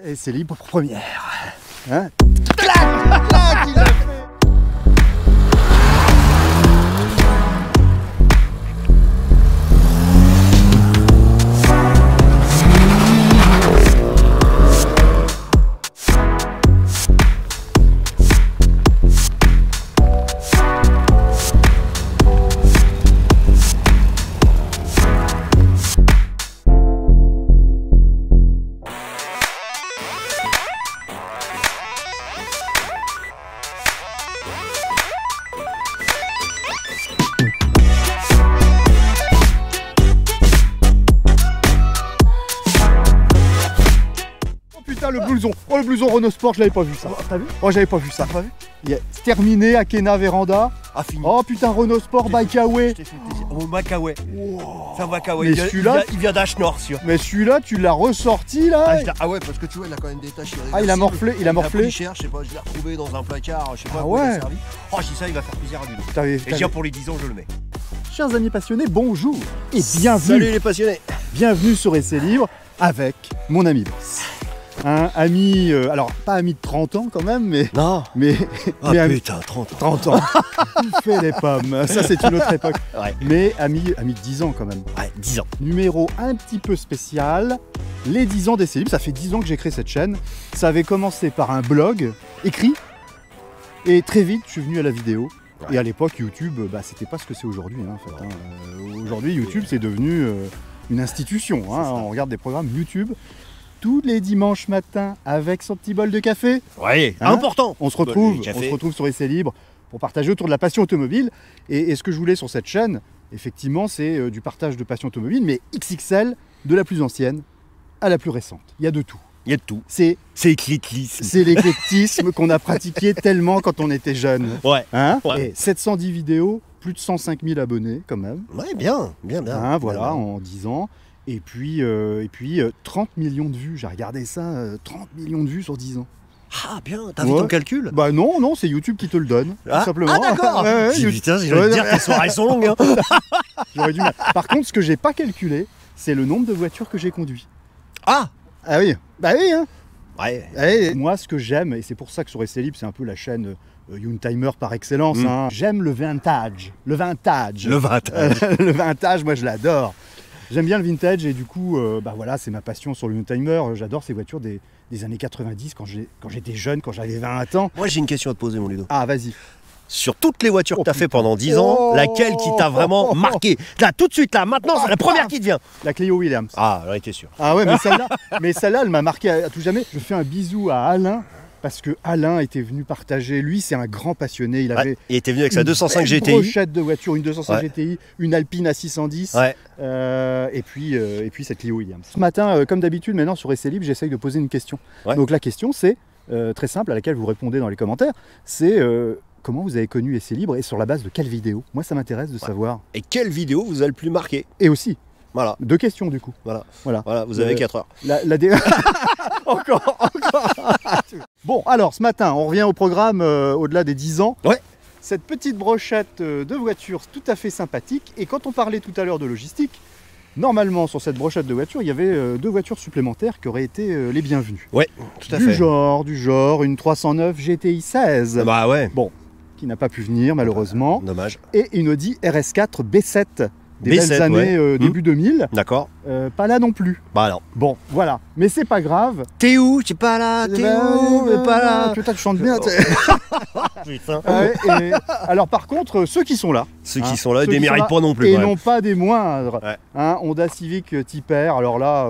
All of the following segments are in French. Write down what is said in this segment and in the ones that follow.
Et c'est libre pour première. Hein? Clac, clac, il a fait. Le blouson, oh le blouson Renault Sport, je l'avais pas vu ça. T'as vu? Oh j'avais pas vu ça. T'as pas vu? C'est terminé à Kena Véranda. Ah fini. Oh putain Renault Sport Bikeaway. Oh Bikeaway. Wow. C'est un Bikeaway. Il vient d'Achenor celui-là. Mais celui-là tu l'as ressorti là. Ah ouais parce que tu vois il a quand même des taches. Ah il a morflé, il a morflé. Il a pris cher, je sais pas, je l'ai retrouvé dans un placard, je sais pas ah quoi il a ouais. servi. Oh je dis ça il va faire plaisir à Ludo. Et tiens pour les 10 ans je le mets. Chers amis passionnés, bonjour et bienvenue. Salut les passionnés. Bienvenue sur Essai Libre avec mon ami Boss. Un ami, alors pas ami de 30 ans quand même, mais... Non. Mais ami, putain, 30 ans. Il fait les pommes, ça c'est une autre époque. Ouais. Mais ami de 10 ans quand même. Ouais, 10 ans. Numéro un petit peu spécial, les 10 ans d'Essai Libre. Ça fait 10 ans que j'ai créé cette chaîne. Ça avait commencé par un blog écrit. Et très vite, je suis venu à la vidéo. Ouais. Et à l'époque, YouTube, bah, c'était pas ce que c'est aujourd'hui. Hein, en fait, hein. Aujourd'hui, YouTube, c'est devenu une institution. Hein. On regarde des programmes YouTube tous les dimanches matins avec son petit bol de café. Ouais, hein, important. On se retrouve sur Essai Libre pour partager autour de la passion automobile. Et ce que je voulais sur cette chaîne, effectivement, c'est du partage de passion automobile, mais XXL, de la plus ancienne à la plus récente. Il y a de tout. Il y a de tout. C'est l'éclectisme. C'est l'éclectisme qu'on a pratiqué tellement quand on était jeune. Ouais. Hein, ouais. Et 710 vidéos, plus de 105 000 abonnés quand même. Ouais, bien. Hein, voilà, bien. En 10 ans. Et puis 30 millions de vues. J'ai regardé ça, 30 millions de vues sur 10 ans. Ah bien, t'as vu ton calcul? Bah non, c'est YouTube qui te le donne, tout simplement. Ah d'accord. Ouais, putain, j'ai envie de dire que tes soirées sont longues. Hein. J'aurais dû mal. Par contre, ce que j'ai pas calculé, c'est le nombre de voitures que j'ai conduit. Ah oui, bah oui hein. Ouais. Et moi, ce que j'aime, et c'est pour ça que sur Essai Libre, c'est un peu la chaîne Youngtimer par excellence, hein. J'aime le vintage. Le vintage, moi je l'adore. J'aime bien le vintage et du coup, bah voilà, c'est ma passion sur le Youngtimer. J'adore ces voitures des années 90 quand j'étais jeune, quand j'avais 20 ans. Moi j'ai une question à te poser mon Ludo. Ah vas-y. Sur toutes les voitures que tu as fait pendant 10 ans, laquelle qui t'a vraiment marqué? Là, tout de suite, là, maintenant, c'est la première qui te vient. La Clio Williams. Ah, j'en étais sûr. Ah ouais, mais celle-là, elle m'a marqué à tout jamais. Je fais un bisou à Alain. Parce que Alain était venu partager, lui c'est un grand passionné, il était venu avec sa 205 GTI. Une brochette de voiture, une 205 GTI, une Alpine à 610, et puis cette Clio Williams. Ce matin, comme d'habitude maintenant sur Essai Libre, j'essaye de poser une question. Ouais. Donc la question c'est, très simple, à laquelle vous répondez dans les commentaires, c'est comment vous avez connu Essai Libre et sur la base de quelle vidéo? Moi ça m'intéresse de savoir. Et quelle vidéo vous a le plus marqué? Et aussi. Voilà. 2 questions du coup. Voilà, vous avez 4 heures. Encore. Bon, alors ce matin, on revient au programme au-delà des 10 ans. Ouais. Cette petite brochette de voitures tout à fait sympathique. Et quand on parlait tout à l'heure de logistique, normalement sur cette brochette de voitures, il y avait 2 voitures supplémentaires qui auraient été les bienvenues. Ouais, tout à fait. Du genre, une 309 GTI 16. Bah ouais. Bon, qui n'a pas pu venir malheureusement. Dommage. Et une Audi RS4 B7. Des B7, belles années début 2000. D'accord. Pas là non plus. Bah non. Bon, voilà. Mais c'est pas grave. T'es où? T'es pas là. T'es où? T'es pas là. Putain, tu chantes bien. Putain. Alors par contre, ceux qui sont là. Ceux qui sont là, ils déméritent pas non plus. Et non pas des moindres. Ouais. Hein, Honda Civic Type R. Alors là,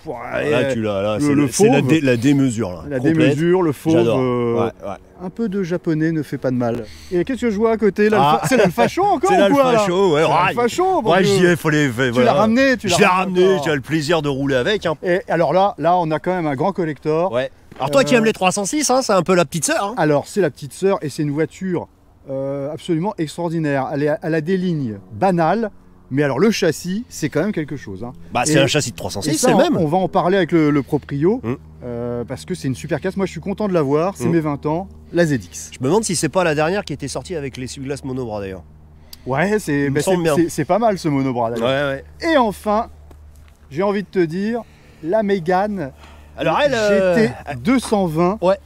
là tu l'as. Là, c'est la démesure. Là, la démesure, le fauve. J'adore. Un peu de japonais ne fait pas de mal. Et qu'est-ce que je vois à côté là? C'est l'Alfa Show encore? C'est l'Alfa Show, ouais. L'Alfa Show. Ouais, j'y ai, faut les. Tu l'as ramené, Je l'ai ramené, tu as le plaisir de rouler avec. Hein. Et alors là, on a quand même un grand collector. Ouais. Alors toi qui aimes les 306, hein, c'est un peu la petite sœur. Hein. Alors c'est la petite sœur et c'est une voiture absolument extraordinaire. Elle a des lignes banales. Mais alors le châssis, c'est quand même quelque chose. Hein. Bah c'est un châssis de 306, c'est le même. On va en parler avec le proprio, parce que c'est une super casse. Moi je suis content de l'avoir, c'est mes 20 ans, la ZX. Je me demande si c'est pas la dernière qui était sortie avec l'essuie-glace monobras d'ailleurs. Ouais, c'est pas mal ce monobras d'ailleurs. Ouais. Et enfin, j'ai envie de te dire, la Mégane Alors elle... GT 220. Ouais.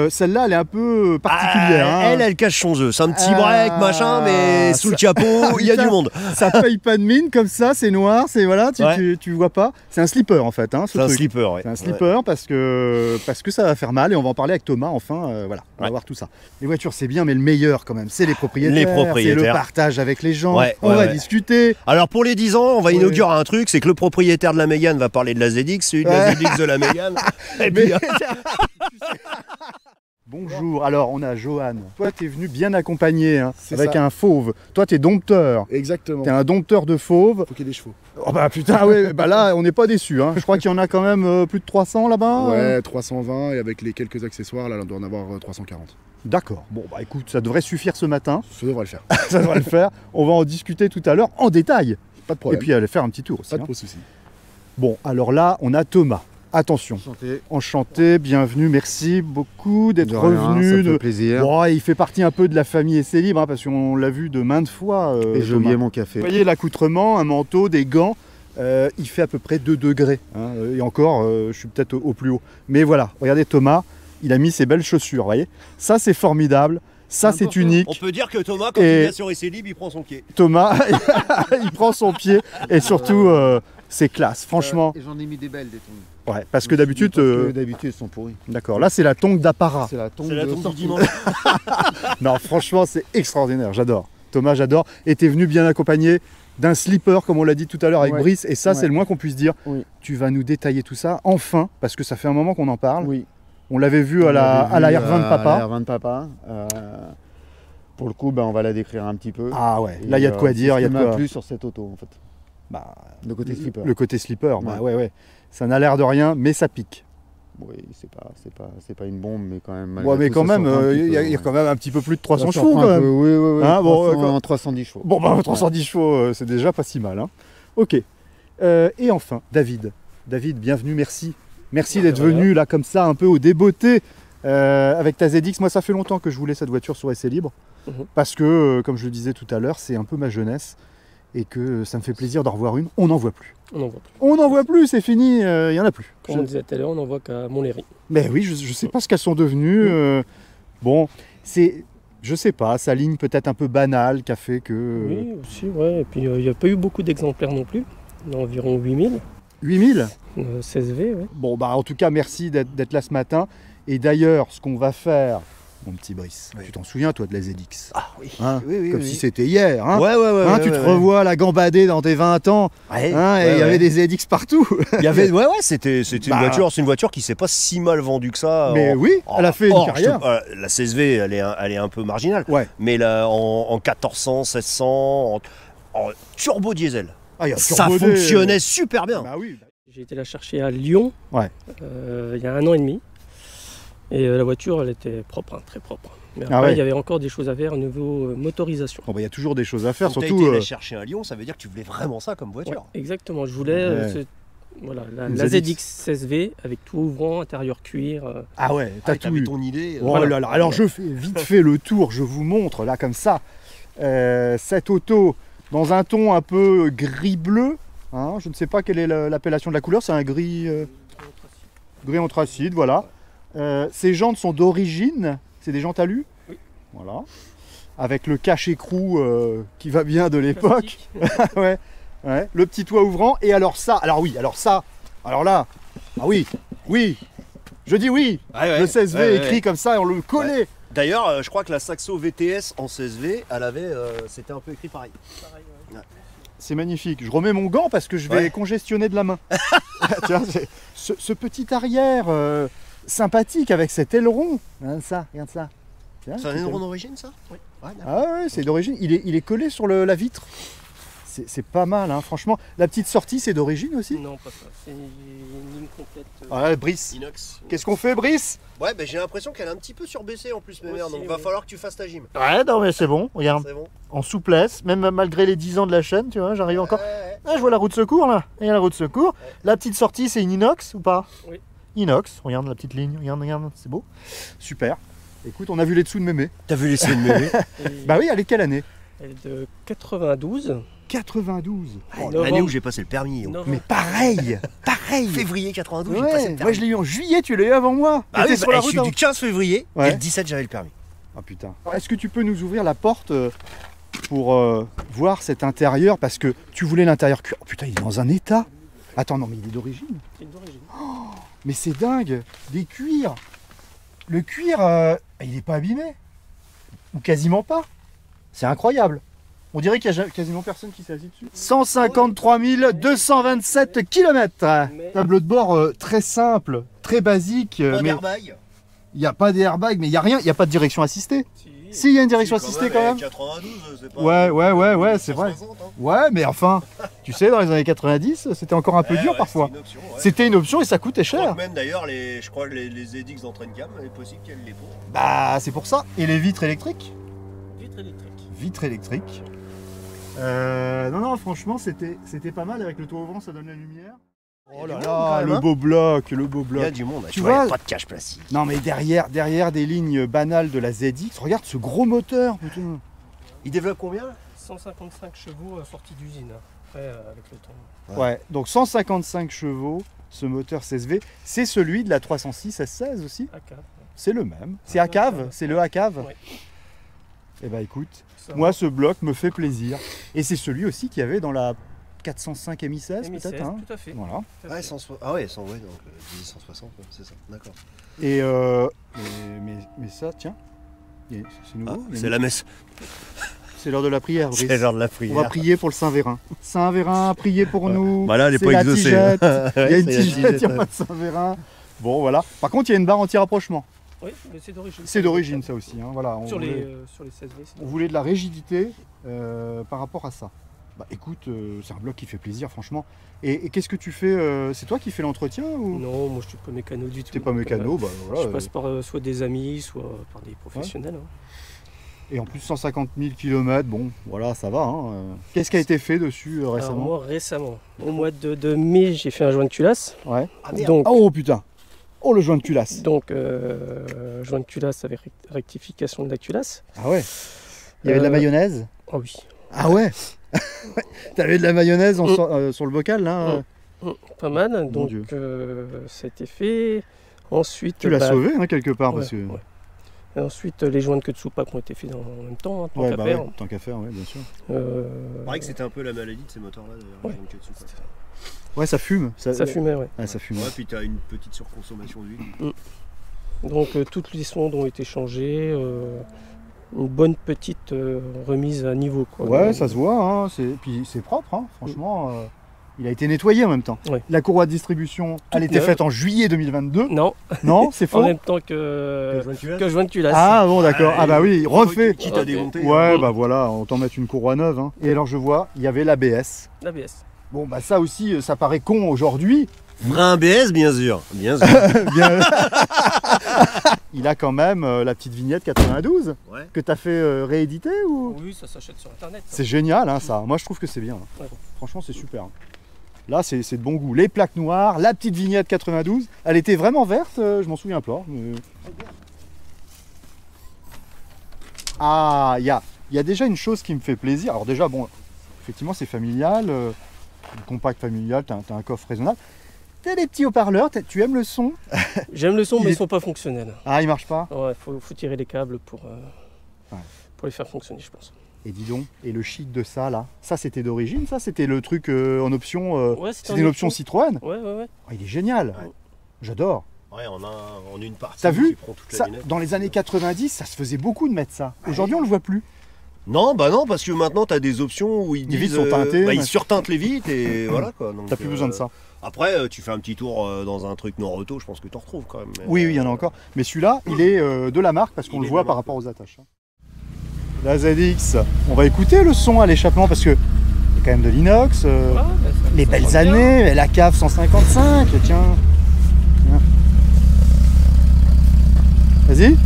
Celle-là, elle est un peu particulière. Ah, hein. elle cache son jeu. C'est un petit break, machin, mais sous le ça- capot, il y a du monde. Ça paye pas de mine comme ça, c'est noir, c'est voilà, tu vois pas. C'est un slipper en fait, hein, ce C'est un truc. slipper, ouais. C'est un slipper parce que ça va faire mal et on va en parler avec Thomas enfin. Voilà, on va Ouais. voir tout ça. Les voitures, c'est bien, mais le meilleur quand même, c'est les propriétaires. Les propriétaires. C'est le partage avec les gens. Ouais, on ouais, va ouais. discuter. Alors pour les 10 ans, on va Ouais. inaugurer un truc, c'est que le propriétaire de la Mégane va parler de la ZX, celui de la Ouais. ZX de la Mégane. Et Mais- puis, Bonjour, alors on a Johan. Toi, t'es venu bien accompagné hein, C'est avec ça. un fauve. Toi, t'es dompteur. Exactement. T'es un dompteur de fauves. Faut qu'il y ait des chevaux. Oh bah putain, ouais, bah là, on n'est pas déçus. Hein. Je crois qu'il y en a quand même plus de 300 là-bas. Ouais, 320 et avec les quelques accessoires, là, on doit en avoir 340. D'accord. Bon, bah écoute, ça devrait suffire ce matin. Ça devrait le faire. Ça devrait le faire. On va en discuter tout à l'heure en détail. Pas de Et problème. puis aller faire un petit tour aussi. pas de hein. soucis. Bon, alors là, on a Thomas. Attention. Santé. Enchanté, bienvenue, merci beaucoup d'être De rien, revenu. ça me fait plaisir. Bon, il fait partie un peu de la famille Essai Libre, hein, parce qu'on l'a vu de maintes fois. Et j'ai Thomas. oublié mon café. Vous voyez l'accoutrement, un manteau, des gants, il fait à peu près 2 degrés. Hein, et encore, je suis peut-être au plus haut. Mais voilà, regardez Thomas, il a mis ses belles chaussures, vous voyez. Ça, c'est formidable. Ça, c'est Important. unique. on peut dire que Thomas, quand Et- il vient sur Essai Libre, il prend son pied. Thomas, il prend son pied et surtout, c'est classe, franchement. Et j'en ai mis des belles des tongs. Ouais, parce que d'habitude, D'habitude, ils sont pourris. d'accord, là, c'est la tongue d'apparat. C'est la tongue C'est la de tombe du sortie. dimanche. Non, franchement, c'est extraordinaire, j'adore. Thomas, j'adore. Et t'es venu bien accompagné d'un slipper, comme on l'a dit tout à l'heure avec Ouais. Brice, et ça, Ouais. c'est le moins qu'on puisse dire. Oui. Tu vas nous détailler tout ça, enfin, parce que ça fait un moment qu'on en parle. Oui. On l'avait vu à la R20 de À papa. la R20 de papa. Pour le coup, on va la décrire un petit peu. Ah ouais, Et, là, il y a de quoi dire, il y a de Ce qui m'a quoi. plu sur cette auto, en fait. Bah, Le côté slipper. le côté slipper, bah Ouais. ouais. Ça n'a l'air de rien, mais ça pique. Oui, c'est pas une bombe, mais quand même. Ouais, mais tout, quand ça même, sort un petit il y, a peu, quand même un petit peu plus de 300 Ça chevaux sort quand un peu, même. Oui. Hein, bon, 310 chevaux. Bon, bah 310 chevaux, c'est déjà pas si mal. Hein. Ok. Et enfin, David. David, bienvenue, merci. Merci d'être venu là comme ça, un peu au débeauté avec ta ZX. Moi, ça fait longtemps que je voulais cette voiture sur Essai Libre. Parce que, comme je le disais tout à l'heure, c'est un peu ma jeunesse. Et que ça me fait plaisir d'en revoir une. On n'en voit plus. On n'en voit plus. On n'en voit plus, c'est fini, il n'y en a plus. Comme on disait tout à l'heure, on n'en voit qu'à Montlhéry. Mais oui, je sais pas ce qu'elles sont devenues. Bon, je sais pas, sa ligne peut-être un peu banale qui a fait que... Oui, aussi, ouais. Et puis il n'y a pas eu beaucoup d'exemplaires non plus. Il y en a environ 8000. 8000 16V, ouais. Bon, bah en tout cas, merci d'être là ce matin. Et d'ailleurs, ce qu'on va faire, mon petit Brice, Oui. tu t'en souviens toi de la ZX Ah oui. hein, Oui, comme si c'était hier. Hein, Ouais. Hein, tu te revois la gambader dans tes 20 ans, Ouais, hein, et il y avait des ZX partout. Il y avait, c'était Bah. une voiture qui s'est pas si mal vendue que ça. Mais oui, elle a fait une carrière. La CSV, elle est un peu marginale. Ouais. Mais là, en 1400, 1600, en turbo diesel, Ah, il y a ça turbodé, fonctionnait super bien. Bah oui. J'ai été la chercher à Lyon Ouais. il y a 1 an et demi. Et la voiture, elle était propre, hein, très propre. Mais après, Ah ouais. il y avait encore des choses à faire au niveau motorisation. Bon, bah, il y a toujours des choses à faire, Quand t'as surtout... été la chercher à Lyon, ça veut dire que tu voulais vraiment ça comme Ouais, voiture. exactement, je voulais voilà, Une la ZX. ZX 16V avec tout ouvrant, intérieur cuir. Ah ouais, t'as tout t'avais eu. ton idée. Oh Voilà. là là, alors je fais vite fait le tour, je vous montre là comme ça. Cette auto dans un ton un peu gris-bleu. Hein, je ne sais pas quelle est l'appellation de la couleur, c'est un gris, gris anthracite, voilà. Ces jantes sont d'origine, c'est des jantes alu. Oui. Voilà. Avec le cache-écrou qui va bien de l'époque. Ouais, ouais. Le petit toit ouvrant. Et alors ça, alors là, ah oui, je dis oui. Le 16V écrit comme ça, on le collait. D'ailleurs, je crois que la Saxo VTS en 16V, elle avait, c'était un peu écrit pareil. C'est magnifique. Je remets mon gant parce que je vais Ouais. congestionner de la main. Tu vois, ce petit arrière sympathique avec cet aileron. Regarde ça, regarde ça. Tu vois, C'est un cet aileron d'origine, ça? Oui. Ouais, d'accord. Ah ouais, c'est d'origine. Il est collé sur la vitre. C'est pas mal, hein, franchement. La petite sortie, c'est d'origine aussi. Non, pas ça. C'est une ligne complète. Ah, Brice. Inox. Qu'est-ce qu'on fait, Brice? Ouais, j'ai l'impression qu'elle est un petit peu surbaissée en plus, mais merde, Aussi, donc va oui. falloir que tu fasses ta gym. Ouais, non, mais c'est bon. Regarde, C'est bon. en souplesse, même malgré les 10 ans de la chaîne, tu vois, j'arrive encore. Ouais. Ah, je vois la roue de secours là. Il y a la roue de secours. La petite sortie, c'est une inox ou pas? Oui. Inox. Regarde la petite ligne. Regarde, c'est beau. Super. Écoute, on a vu les dessous de mémé. T'as vu les scènes de mémé? Et Bah oui, elle est quelle année? Elle est de 92. 92. Oh, Novembre. l'année où j'ai passé le permis. Novembre. Mais pareil, pareil. Février 92, j'ai passé le Ouais, permis. moi je l'ai eu en juillet, tu l'as eu avant moi. Ah T'étais oui, sur la je route suis avant. du 15 février Ouais. et le 17 j'avais le permis. Ah putain. Est-ce que tu peux nous ouvrir la porte pour voir cet intérieur? Parce que tu voulais l'intérieur cuir. Oh putain, il est dans un état. Attends, non mais il est d'origine. C'est d'origine. Mais c'est dingue. Des cuirs. Le cuir, il est pas abîmé. Ou quasiment pas. C'est incroyable. On dirait qu'il n'y a quasiment personne qui s'est assis dessus. 153 227 km. Mais- Tableau de bord très simple, très basique. Pas Mais d'airbag. il n'y a pas d'airbag, mais il n'y a rien. Il n'y a pas de direction assistée. Si, il y a une direction assistée quand même. 92, c'est pas. Ouais, c'est vrai. 160, hein. Ouais, mais enfin, tu sais, dans les années 90, c'était encore un peu Ouais, dur ouais, parfois. C'était une option, ouais. C'était une option et ça coûtait Je crois cher. que même d'ailleurs, je crois que les EDX d'Entraîne-Cam, il est possible qu'elle les pour. Bah, c'est pour ça. Et les vitres électriques? Vitre électrique. Vitres électriques. Non, franchement, c'était pas mal. Avec le toit ouvrant, ça donne la lumière. Oh là Il y a du monde, là, quand même, le hein. beau bloc, le beau Il y a bloc. du monde, Tu tu vois, il y a vois- pas de cache plastique. Non, mais derrière des lignes banales de la ZX, regarde ce gros moteur. Putain. Il développe combien là 155 chevaux sortis d'usine. Après, avec le temps. Ouais, donc 155 chevaux, ce moteur CSV. C'est celui de la 306 S16 aussi. AK. C'est le même. C'est à cave, c'est le à cave. Ouais. Eh ben écoute, Ça moi ce bloc me fait plaisir. Et c'est celui aussi qu'il y avait dans la 405 MI16 MI16, peut-être. Hein. tout à fait. Voilà. Tout à Ouais, fait. 160. Ah ouais, 100, ouais, donc 160, ouais, c'est ça, d'accord. Et mais ça, tiens, c'est nouveau. Ah, c'est la messe. C'est l'heure de la prière, Brice. C'est l'heure de la On prière. va prier pour le Saint-Vérin. Saint-Vérin, priez pour nous. Bah là, elle est C'est pas la exaucée. tigette. Il y a Ouais, une c'est la tigette, il n'y a ouais. pas de Saint-Vérin. Bon, voilà. Par contre, il y a une barre anti-rapprochement. Oui, mais c'est d'origine. C'est d'origine, ça aussi. Hein. Voilà, Sur les 16V. on voulait de la rigidité par rapport à ça. Bah écoute, c'est un bloc qui fait plaisir, franchement. Et qu'est-ce que tu fais C'est toi qui fais l'entretien ou Non, moi je suis pas mécano du tout. t'es pas mécano bah, voilà, Je passe par soit des amis, soit par des professionnels. hein. Et en plus 150 000 km, bon, voilà, ça va. Hein. Qu'est-ce qui a été fait dessus Alors récemment moi récemment, au mois de mai, j'ai fait un joint de culasse. Ouais. Ah merde. Donc, Oh putain. Oh le joint de culasse. donc joint de culasse avec rectification de la culasse. Ah ouais. Il y avait de la mayonnaise. Oh oui. Ah ouais. T'avais de la mayonnaise sur le bocal là. Pas mal. Donc Dieu. ça a été fait. Ensuite, Tu l'as bah, sauvé hein, quelque part ouais, parce que. ouais. Et ensuite, les joints de queue de soupape ont été faits en même temps, hein, tant Ouais, qu'à bah faire. ouais, tant qu'à faire, ouais, bien sûr. Il paraît que c'était un peu la maladie de ces moteurs-là d'ailleurs. Ouais. les jeunes queues de soupape. Ouais, ça fume. Ça fumait, ouais. Ouais, ça fume. Ouais, puis t'as une petite surconsommation d'huile. Donc toutes les sondes ont été changées. Une bonne petite remise à niveau. Quoi. Ouais, ça se voit. Hein, puis c'est propre, hein, franchement. Il a été nettoyé en même temps. Ouais. La courroie de distribution, elle Toute était neuve. faite en juillet 2022. Non, Non, c'est en faux. même temps que joint de culasse. Ah bon, d'accord. Ah bah oui, refait. Qui t'a Ok. démonté Ouais, hein. bah voilà, on t'en met une courroie neuve. Hein. Et alors je vois, il y avait l'ABS. L'ABS. Bon, bah ça aussi, ça paraît con aujourd'hui. Frein ABS, bien sûr. Bien sûr. Bien. Il a quand même la petite vignette 92 Ouais. que t'as fait rééditer ou Oui, ça s'achète sur internet. ça. C'est génial, hein, ça. Moi, je trouve que c'est bien. Ouais. Franchement, c'est super. Là, c'est de bon goût. Les plaques noires, la petite vignette 92. Elle était vraiment verte, je m'en souviens pas. mais- Ah, il y a déjà une chose qui me fait plaisir. Alors déjà, bon, effectivement, c'est familial. Compact familial, t'as un coffre raisonnable. T'as des petits haut-parleurs, tu aimes le son? J'aime le son, Il mais est- ils sont pas fonctionnels. Ah, il marche pas? Ouais, faut tirer les câbles pour Ouais. les faire fonctionner, je pense. Et dis donc, et le chic de ça, là, ça c'était d'origine, ça? C'était le truc en option... Ouais, c'était une option Citroën? Ouais, ouais, ouais. Ah, il est génial. Ouais. J'adore. Ouais, on a une partie. T'as vu qui prend toute la Ça, lunette. dans les années 90, ça se faisait beaucoup de mettre ça. Aujourd'hui, on le voit plus. Non, bah non, parce que maintenant t'as des options où ils Les disent, vitres sont teintées, ils machin. surteintent les vitres et voilà quoi. Donc, T'as plus besoin de ça. Après, tu fais un petit tour dans un truc non-auto, je pense que t'en retrouves quand même. Mais, Oui, il y en a encore. Mais celui-là, il est de la marque parce qu'on Il le est voit de la par marque. rapport aux attaches. La ZX, on va écouter le son à l'échappement parce que il y a quand même de l'inox. Ouais, bah, ça- Les ça belles sonne bien. années, la cave 155, tiens. Tiens. Vas-y.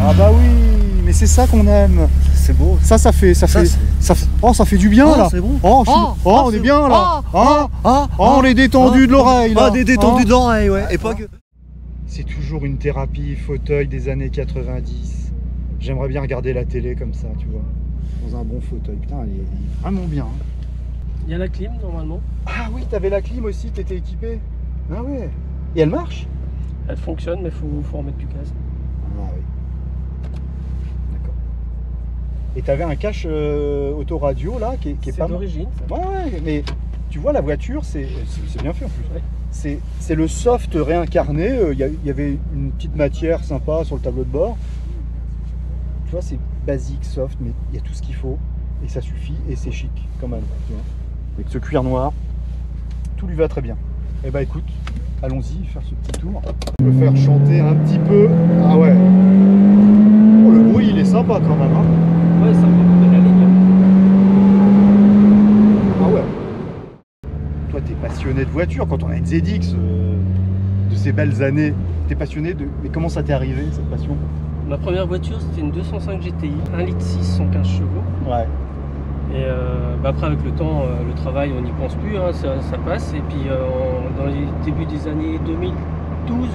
Ah bah oui, mais c'est ça qu'on aime. C'est beau. Ça fait, c'est- oh, ça fait du bien là. c'est bon. Oh, on est bien là. On est détendu de l'oreille là. des détendus de l'oreille, ouais. Et pas que. C'est toujours une thérapie fauteuil des années 90. J'aimerais bien regarder la télé comme ça, tu vois. dans un bon fauteuil. Putain, il est vraiment bien. Hein. Il y a la clim normalement. Ah oui, t'avais la clim aussi, t'étais équipé. Ah ouais. Et elle marche? Elle fonctionne, mais faut remettre du gaz. Ah oui. D'accord. Et t'avais un cache autoradio là qui est pas mal. d'origine. Ouais, ouais, mais tu vois, la voiture, c'est bien fait en plus. Ouais. C'est le soft réincarné. Il y avait une petite matière sympa sur le tableau de bord. Tu vois, c'est basique, soft, mais il y a tout ce qu'il faut. Et ça suffit, et c'est chic quand même. Tu vois. Avec ce cuir noir, tout lui va très bien. Eh bah écoute, allons-y, faire ce petit tour. Je peux faire chanter un petit peu. Ah ouais. Oh, le bruit, il est sympa quand même. Hein. Ouais, ça fait de la ligne. Ah ouais. Toi, t'es passionné de voiture. Quand on a une ZX de ces belles années, t'es passionné de... Mais comment ça t'est arrivé, cette passion? Ma première voiture, c'était une 205 GTI, 1,6 litre, 115 chevaux. Ouais. Et après, avec le temps, le travail, on n'y pense plus, hein, ça passe. Et puis, dans les débuts des années 2012,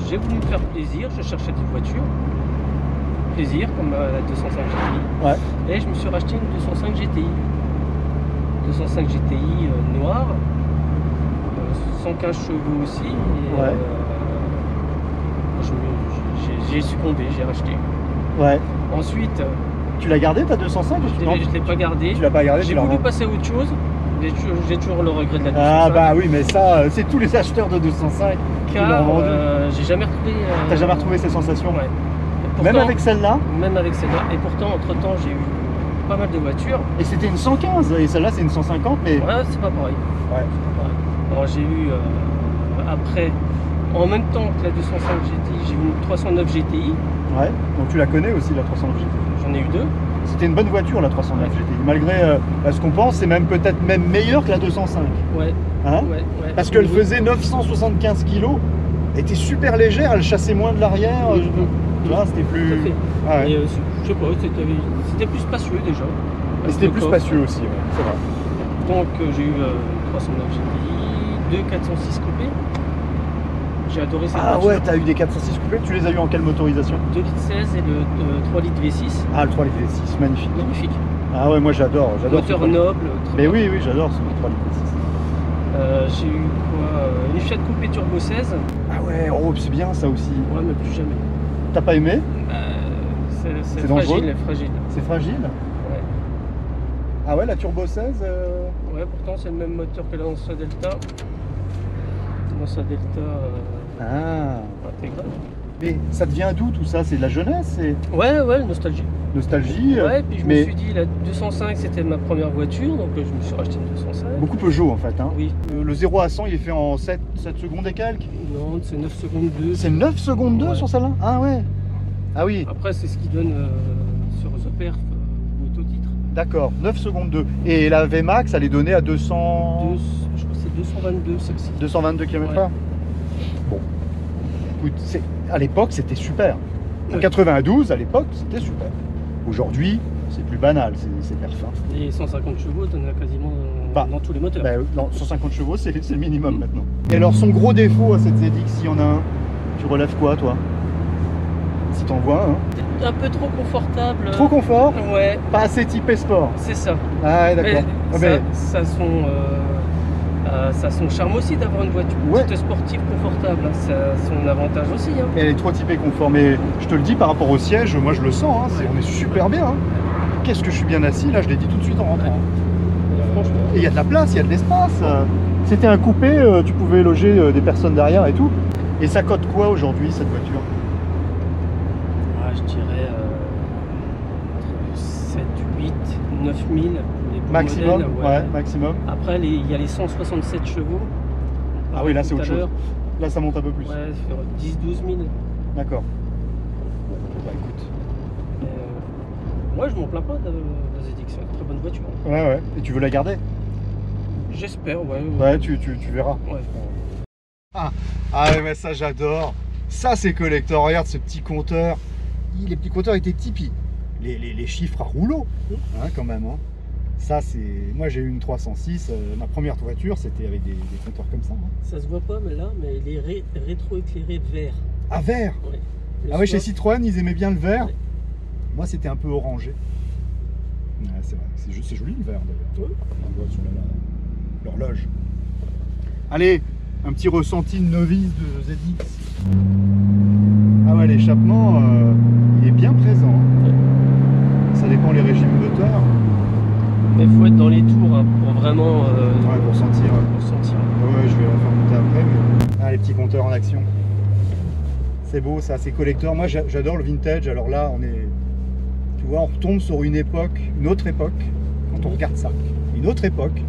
j'ai voulu me faire plaisir. Je cherchais des voitures. Plaisir, comme la 205 GTI. Ouais. Et je me suis racheté une 205 GTI. 205 GTI noire, 115 chevaux aussi. Et, Ouais. j'ai succombé, j'ai racheté. Ouais. Ensuite, Tu l'as gardé ta 205 ou je ne l'ai pas gardé. Tu l'as pas gardé? J'ai tu l'as voulu revendu. passer à autre chose. J'ai toujours le regret de la 205. Ah bah oui, mais ça, c'est tous les acheteurs de 205 qui l'ont car vendu. j'ai jamais retrouvé. T'as jamais retrouvé ces sensations? Ouais. Et Même pourtant- avec celle-là? Même avec celle-là. Et pourtant, entre-temps, j'ai eu pas mal de voitures. Et c'était une 115, et celle-là c'est une 150, mais... Ouais, c'est pas pareil. Ouais. C'est pas pareil. Alors j'ai eu après, en même temps que la 205 GTI, j'ai eu une 309 GTI. Ouais, donc tu la connais aussi la 309 GTI. J'en ai eu deux. C'était une bonne voiture la 309 GTI, malgré ce qu'on pense, c'est même peut-être même meilleur que la 205. Ouais. Hein? Ouais. Parce qu'elle faisait 975 kg, elle était super légère, elle chassait moins de l'arrière, tu vois, c'était plus... Tout à fait. Ah ouais. Et je sais pas, c'était plus spacieux déjà. Et c'était plus spacieux aussi, ouais, c'est vrai. Donc j'ai eu 309 GTI, deux 406 coupés. J'ai adoré cette Ah voiture. ouais, t'as eu des 406 coupés, tu les as eu en quelle motorisation? 2 litres 16 et le 3 litres V6. Ah, le 3 litres V6, magnifique. Magnifique. Ah ouais, moi j'adore Moteur ce- noble. Très Mais bien. oui, j'adore ce 3 litres V6. J'ai eu quoi une Fiat Coupé Turbo 16. Ah ouais, oh, c'est bien ça aussi. Ouais, mais plus jamais. T'as pas aimé? C'est dangereux fragile. C'est fragile? Ouais. Ah ouais, la Turbo 16 Ouais, pourtant c'est le même moteur que la Lancia Delta. Lancia Delta Ah. intégrale. Mais ça devient d'où tout ça? C'est de la jeunesse? C'est Ouais, nostalgie. nostalgie? Ouais, puis je mais me suis dit, la 205 c'était ma première voiture, donc je me suis racheté une 205. beaucoup Peugeot en fait. Hein. Oui. Le 0 à 100 il est fait en 7 secondes et quelques. Non, c'est 9 secondes 2. C'est 9 secondes 2 Ouais. sur celle-là? Ah ouais. Ah oui, Après, c'est ce qui donne sur The Perf l'autotitre. d'accord, 9 secondes 2. Et la VMAX elle est donnée à 200... Je crois que c'est 222 celle-ci. 222 km/h. Ouais. Bon. Écoute, à l'époque c'était super. En Ouais. 92, à l'époque, c'était super. Aujourd'hui, c'est plus banal, c'est perf. Hein. Et 150 chevaux, t'en as quasiment Bah, dans tous les moteurs. Bah, non, 150 chevaux, c'est le minimum maintenant. Et alors, son gros défaut à cette ZX, s'il y en a un, tu relèves quoi, toi? Si t'en vois un. Un peu trop confortable. Trop confort, Ouais, pas assez typé sport. c'est ça. Ah ouais, Mais d'accord. Ah, ça, mais- ça a son charme aussi d'avoir une voiture Ouais. petite sportive confortable. Ça a son avantage aussi. Hein. Elle est trop typée confort, mais je te le dis par rapport au siège, moi je le sens, hein, on est super bien. Hein. Qu'est-ce que je suis bien assis, là je l'ai dit tout de suite en rentrant. Franchement. Et il y a de la place, il y a de l'espace. C'était un coupé, tu pouvais loger des personnes derrière et tout. Et ça cote quoi aujourd'hui cette voiture? Je dirais 7, 8, 9 000 les beaux Maximum, modèles, ouais, maximum. Après, il y a les 167 chevaux. Ah oui, là c'est Tout autre à chose. l'heure. Là ça monte un peu plus. Ouais, sur 10, 12 000. D'accord. Bon, bah écoute. Moi, je m'en plains pas de la ZX, c'est une très bonne voiture. Ouais. Et tu veux la garder? J'espère, ouais. Ouais, tu verras. Ouais. Ah ouais, mais ça j'adore. Ça c'est collector. Regarde ce petit compteur. Les petits compteurs étaient Tipeee. Les chiffres à rouleau, hein, quand même. Hein. Ça c'est. Moi j'ai eu une 306. Ma première voiture c'était avec des compteurs comme ça. Hein. Ça se voit pas, mais là, mais il est rétro-éclairé vert. Ah vert. Ouais. Ah ouais, chez Citroën ils aimaient bien le vert. Moi, c'était un peu orangé. Ouais, c'est vrai, c'est joli le vert d'ailleurs. On voit sur l'horloge. Allez, un petit ressenti de novice de ZX. Ah ouais, l'échappement, il est bien présent. Ça dépend les régimes moteurs. Mais il faut être dans les tours hein, pour vraiment Ouais, pour sentir. Ouais, je vais la faire monter après. Mais... Ah, les petits compteurs en action. C'est beau ça, c'est collector. Moi, j'adore le vintage. Alors là, tu vois, on retombe sur une époque, une autre époque, quand on regarde ça. Une autre époque.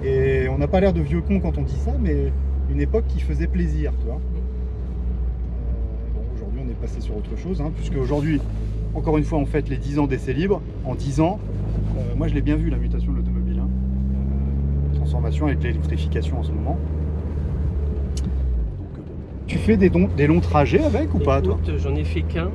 Et on n'a pas l'air de vieux con quand on dit ça, mais une époque qui faisait plaisir, tu vois. Bon, aujourd'hui, on est passé sur autre chose, hein, puisque aujourd'hui, encore une fois, on fête les 10 ans d'essai libre. En 10 ans, moi, je l'ai bien vu, la mutation de l'automobile. Hein. Transformation avec l'électrification en ce moment. Donc, tu fais des longs trajets avec ou pas, toi? J'en ai fait qu'un.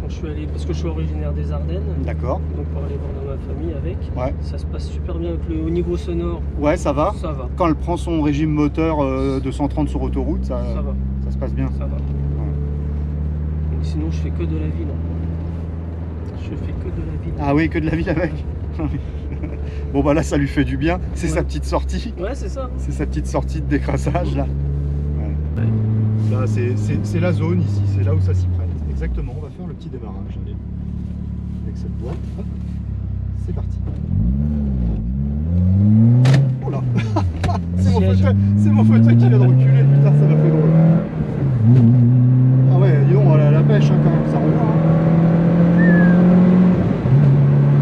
Je suis allé, parce que je suis originaire des Ardennes, D'accord. donc pour aller voir dans ma famille avec, Ouais. ça se passe super bien avec au niveau sonore. Ouais, ça va. Ça va, Quand elle prend son régime moteur de 130 sur autoroute, ça va, se passe bien. ça va. Donc sinon, je fais que de la ville. Je fais que de la ville. Ah oui, que de la ville avec. Bon bah là, ça lui fait du bien. C'est Ouais. sa petite sortie. Ouais, c'est ça. C'est sa petite sortie de décrassage là. Ouais. Là, c'est la zone ici. C'est là où ça s'y prête. Exactement. On va faire le petit démarrage. Allez. Avec cette boîte. Hop. C'est parti. Oh là. C'est mon fauteuil qui vient de reculer. Putain, ça m'a fait drôle. Ah ouais, dis donc, la pêche hein, quand même, ça revoit. Hein.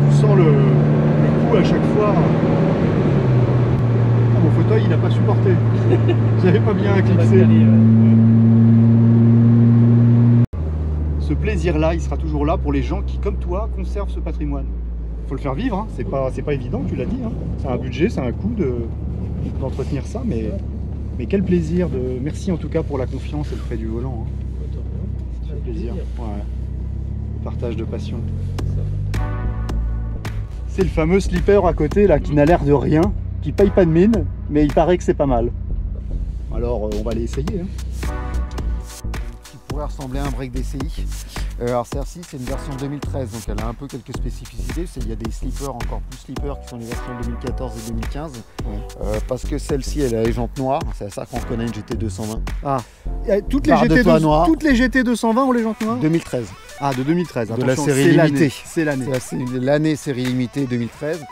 Tu sens les coups à chaque fois. Ah, mon fauteuil, il n'a pas supporté. J'avais pas bien clipsé. Ce plaisir-là, il sera toujours là pour les gens qui, comme toi, conservent ce patrimoine. Faut le faire vivre, hein. C'est pas évident, tu l'as dit. Hein. C'est un budget, c'est un coût d'entretenir ça, mais quel plaisir de. Merci en tout cas pour la confiance et le prêt du volant. Hein. Ça fait plaisir. Ouais. Le partage de passion. C'est le fameux slipper à côté là qui n'a l'air de rien, qui paye pas de mine, mais il paraît que c'est pas mal. Alors on va aller essayer. Hein. Qui pourrait ressembler à un break DCI. Alors celle-ci c'est une version 2013, donc elle a un peu quelques spécificités. Il y a des slippers, encore plus slippers, qui sont les versions 2014 et 2015. Ouais. Parce que celle-ci elle a les jantes noires, c'est à ça qu'on reconnaît une GT 220. Ah, toutes les GT 220 ont les jantes noires 2013. Ah, de 2013. De la série limitée. C'est l'année. C'est l'année série limitée 2013.